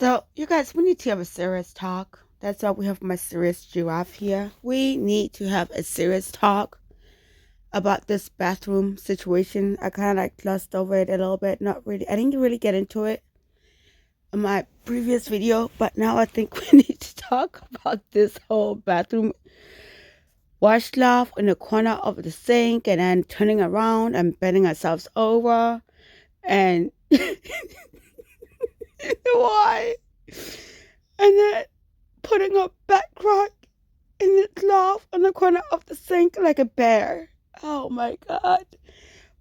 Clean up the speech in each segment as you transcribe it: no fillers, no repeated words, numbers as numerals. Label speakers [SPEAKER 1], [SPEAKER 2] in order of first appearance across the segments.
[SPEAKER 1] So, you guys, we need to have a serious talk. That's why we have my serious giraffe here. We need to have a serious talk about this bathroom situation. I kind of like glossed over it a little bit. Not really. I didn't really get into it in my previous video, but now I think we need to talk about this whole bathroom washcloth in the corner of the sink and then turning around and bending ourselves over and why? And then putting a back crack in the cloth on the corner of the sink like a bear. Oh my God.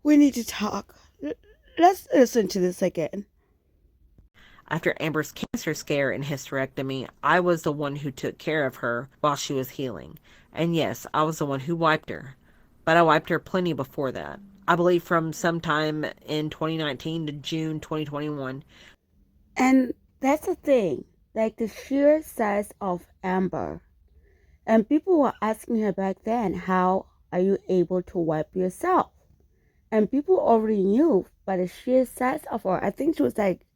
[SPEAKER 1] We need to talk. Let's listen to this again.
[SPEAKER 2] After Amber's cancer scare and hysterectomy, I was the one who took care of her while she was healing. And yes, I was the one who wiped her. But I wiped her plenty before that. I believe from sometime in 2019 to June 2021.
[SPEAKER 1] And that's the thing, like the sheer size of Amber. And people were asking her back then, how are you able to wipe yourself? And people already knew by the sheer size of her. I think she was like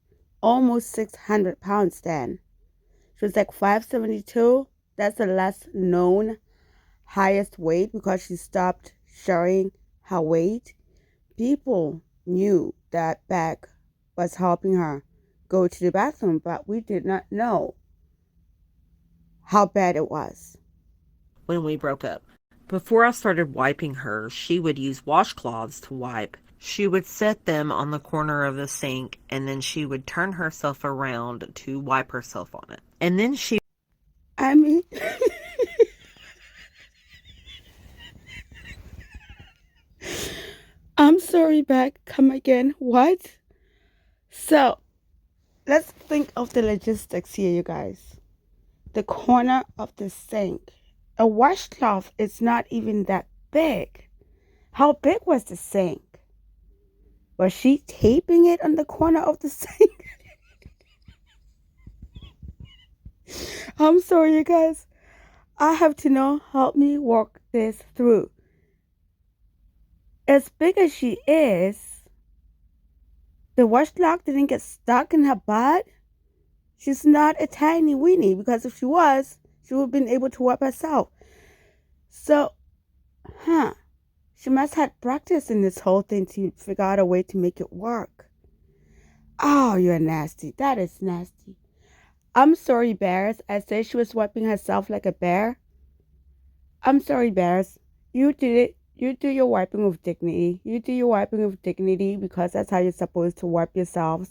[SPEAKER 1] almost 600 pounds then. She was like 572. That's the last known highest weight because she stopped sharing her weight. People knew that bag was helping her go to the bathroom, but we did not know how bad it was.
[SPEAKER 2] When we broke up. Before I started wiping her, she would use washcloths to wipe. She would set them on the corner of the sink and then she would turn herself around to wipe herself on it. And then she
[SPEAKER 1] I mean, I'm sorry, back. Come again. What? So, let's think of the logistics here, you guys. The corner of the sink. A washcloth is not even that big. How big was the sink? Was she taping it on the corner of the sink? I'm sorry, you guys. I have to know. Help me walk this through. As big as she is, the washcloth didn't get stuck in her butt. She's not a tiny weenie because if she was, she would have been able to wipe herself. So, she must have practiced in this whole thing to figure out a way to make it work. Oh, you're nasty. That is nasty. I'm sorry, Bears. I said she was wiping herself like a bear. I'm sorry, Bears. You did it. You do your wiping with dignity. You do your wiping with dignity because that's how you're supposed to wipe yourselves.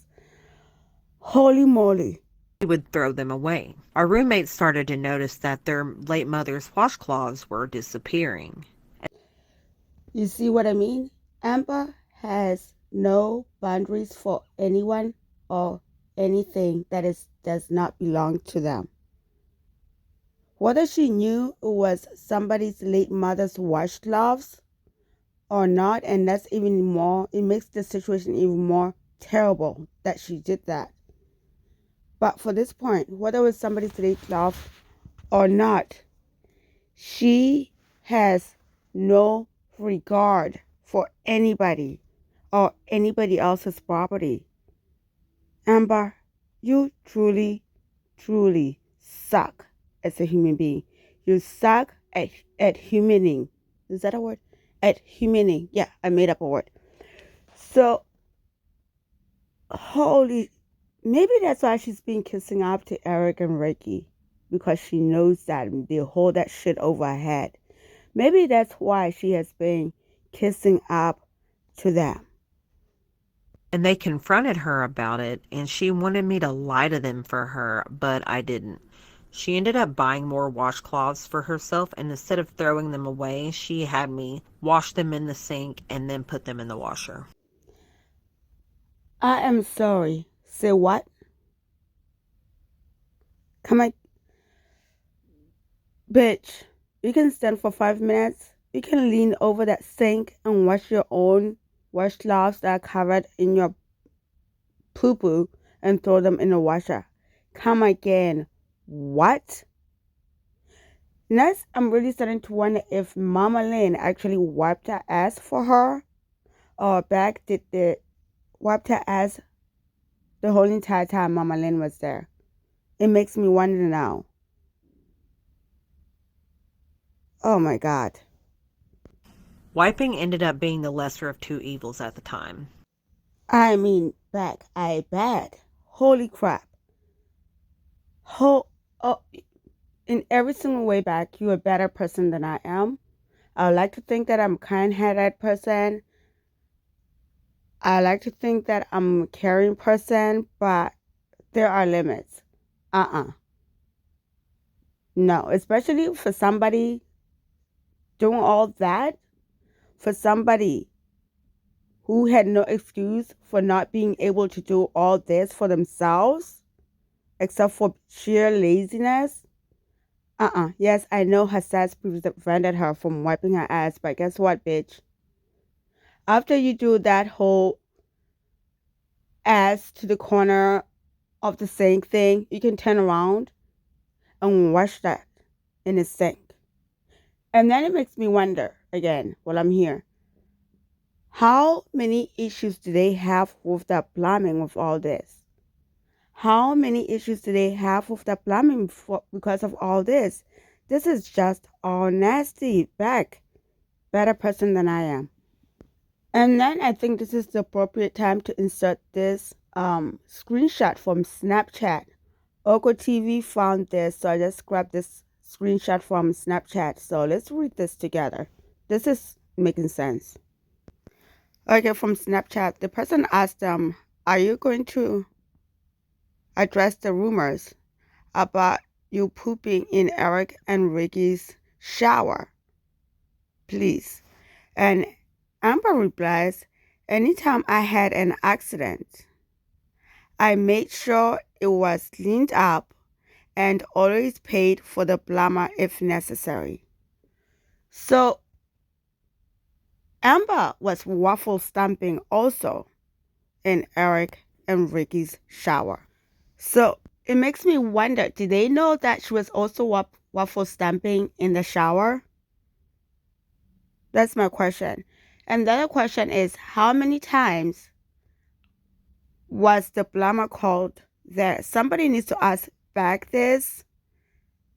[SPEAKER 1] Holy moly.
[SPEAKER 2] would throw them away. Our roommates started to notice that their late mother's washcloths were disappearing.
[SPEAKER 1] You see what I mean? Amber has no boundaries for anyone or anything does not belong to them. Whether she knew it was somebody's late mother's washcloths or not, and that's even more, it makes the situation even more terrible that she did that. But for this point, whether it was somebody's late cloth or not, she has no regard for anybody or anybody else's property. Amber, you truly, truly suck as a human being. You suck at humaning. Is that a word? At humaning. Yeah, I made up a word. So, maybe that's why she's been kissing up to Eric and Ricky, because she knows that they hold that shit over her head. Maybe that's why she has been kissing up to them.
[SPEAKER 2] And they confronted her about it, and she wanted me to lie to them for her, but I didn't. She ended up buying more washcloths for herself, and instead of throwing them away, she had me wash them in the sink and then put them in the washer.
[SPEAKER 1] I am sorry. Say what? Come on. Bitch, you can stand for 5 minutes. You can lean over that sink and wash your own washcloths that are covered in your poo-poo and throw them in the washer. Come again. What? Next, I'm really starting to wonder if Mama Lynn actually wiped her ass for her, or Beck did the wiped her ass the whole entire time Mama Lynn was there. It makes me wonder now. Oh my God.
[SPEAKER 2] Wiping ended up being the lesser of two evils at the time.
[SPEAKER 1] I mean, back, I bad. Holy crap. Ho- oh, in every single way back, you're a better person than I am. I would like to think that I'm a kind-hearted person. I like to think that I'm a caring person, but there are limits. No, especially for somebody doing all that, for somebody who had no excuse for not being able to do all this for themselves, except for sheer laziness. Yes, I know her sex prevented her from wiping her ass, but guess what, bitch? After you do that whole ass to the corner of the sink thing, you can turn around and wash that in the sink. And then it makes me wonder again while I'm here. How many issues do they have with the plumbing with all this? How many issues do they have with the plumbing because of all this? This is just all nasty. Back. Better person than I am. And then I think this is the appropriate time to insert this screenshot from Snapchat. Oko TV found this, so I just grabbed this screenshot from Snapchat. So let's read this together. This is making sense. Okay, from Snapchat, the person asked them, "Are you going to address the rumors about you pooping in Eric and Ricky's shower, please?" And Amber replies, "Anytime I had an accident, I made sure it was cleaned up and always paid for the plumber if necessary." So Amber was waffle stamping also in Eric and Ricky's shower. So it makes me wonder, did they know that she was also waffle stamping in the shower? That's my question. And the other question is, how many times was the plumber called there? Somebody needs to ask back this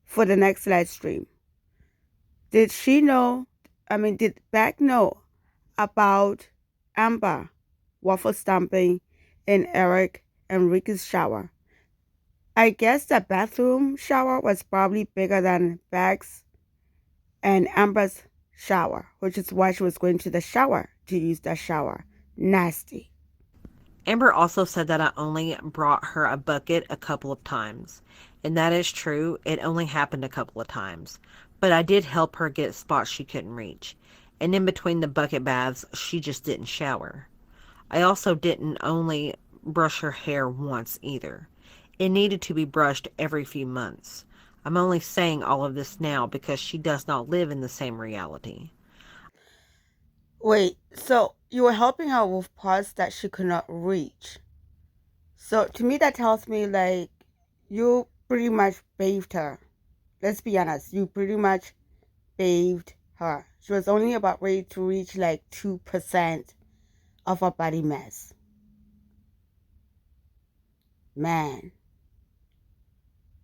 [SPEAKER 1] for the next live stream. Did she know? Did Beck know about Amber waffle stamping in Eric and Ricky's shower? I guess the bathroom shower was probably bigger than Beck's and Amber's shower, which is why she was going to the shower to use the shower. Nasty.
[SPEAKER 2] Amber also said that I only brought her a bucket a couple of times. And that is true, it only happened a couple of times. But I did help her get spots she couldn't reach. And in between the bucket baths, she just didn't shower. I also didn't only brush her hair once either. It needed to be brushed every few months. I'm only saying all of this now because she does not live in the same reality.
[SPEAKER 1] Wait, so you were helping her with parts that she could not reach. So to me, that tells me like you pretty much bathed her. Let's be honest, you pretty much bathed her. She was only about ready to reach like 2% of her body mass. Man,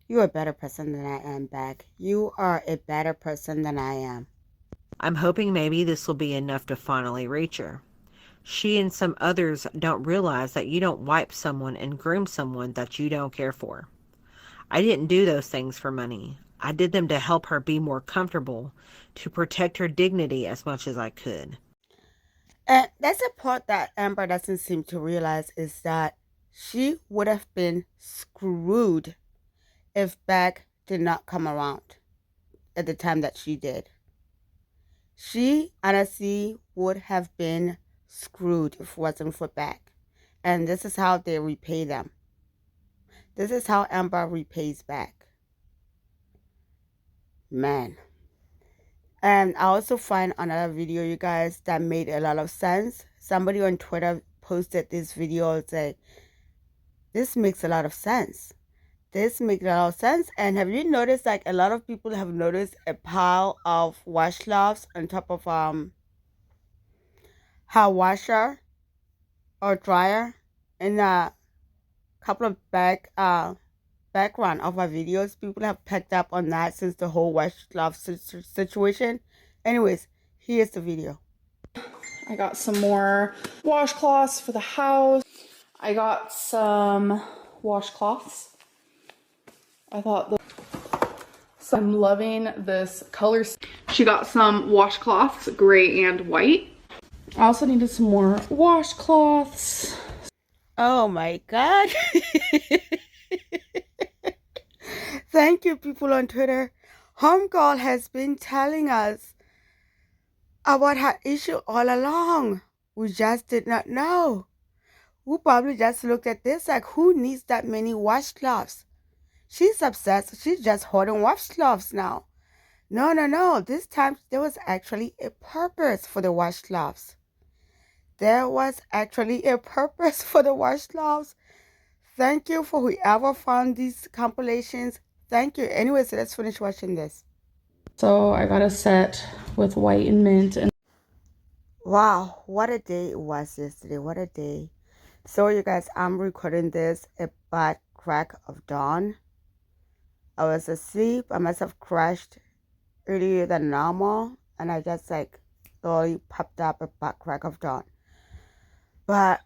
[SPEAKER 1] you're a better person than I am, Beck. You are a better person than I am.
[SPEAKER 2] I'm hoping maybe this will be enough to finally reach her. She and some others don't realize that you don't wipe someone and groom someone that you don't care for. I didn't do those things for money. I did them to help her be more comfortable, to protect her dignity as much as I could.
[SPEAKER 1] And that's the part that Amber doesn't seem to realize is that she would have been screwed if Beck did not come around at the time that she did. She honestly would have been screwed if it wasn't for Beck. And this is how they repay them. This is how Amber repays Beck. Man. And I also find another video, you guys, that made a lot of sense. Somebody on Twitter posted this video. It's like, this makes a lot of sense. This makes a lot of sense. And have you noticed, like, a lot of people have noticed a pile of washcloths on top of her washer or dryer in a couple of back background of my videos. People have picked up on that since the whole washcloth situation. Anyways, here's the video.
[SPEAKER 3] I got some more washcloths for the house. I got some washcloths. So I'm loving this color. She got some washcloths, gray and white. I also needed some more washcloths.
[SPEAKER 1] Oh my God. Thank you, people on Twitter. Homegirl has been telling us about her issue all along. We just did not know. We probably just looked at this like, who needs that many washcloths? She's obsessed. She's just hoarding washcloths now. No. This time there was actually a purpose for the washcloths. There was actually a purpose for the washcloths. Thank you for whoever found these compilations. Thank you. Anyways, let's finish watching this.
[SPEAKER 3] So I got a set with white and mint. And
[SPEAKER 1] wow, what a day it was yesterday. What a day. So you guys, I'm recording this about crack of dawn. I was asleep. I must have crashed earlier than normal, and I just like slowly popped up about crack of dawn. But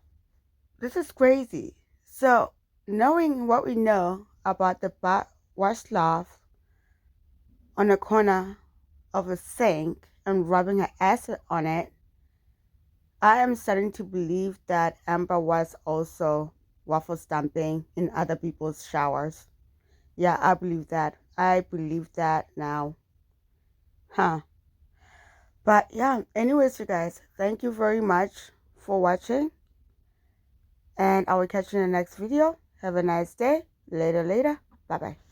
[SPEAKER 1] this is crazy. So knowing what we know about the washcloth on the corner of a sink and rubbing her acid on it, I am starting to believe that Amber was also waffle stumping in other people's showers. Yeah, I believe that. I believe that now. But yeah, anyways, you guys, thank you very much for watching. And I will catch you in the next video. Have a nice day. Later. Bye-bye.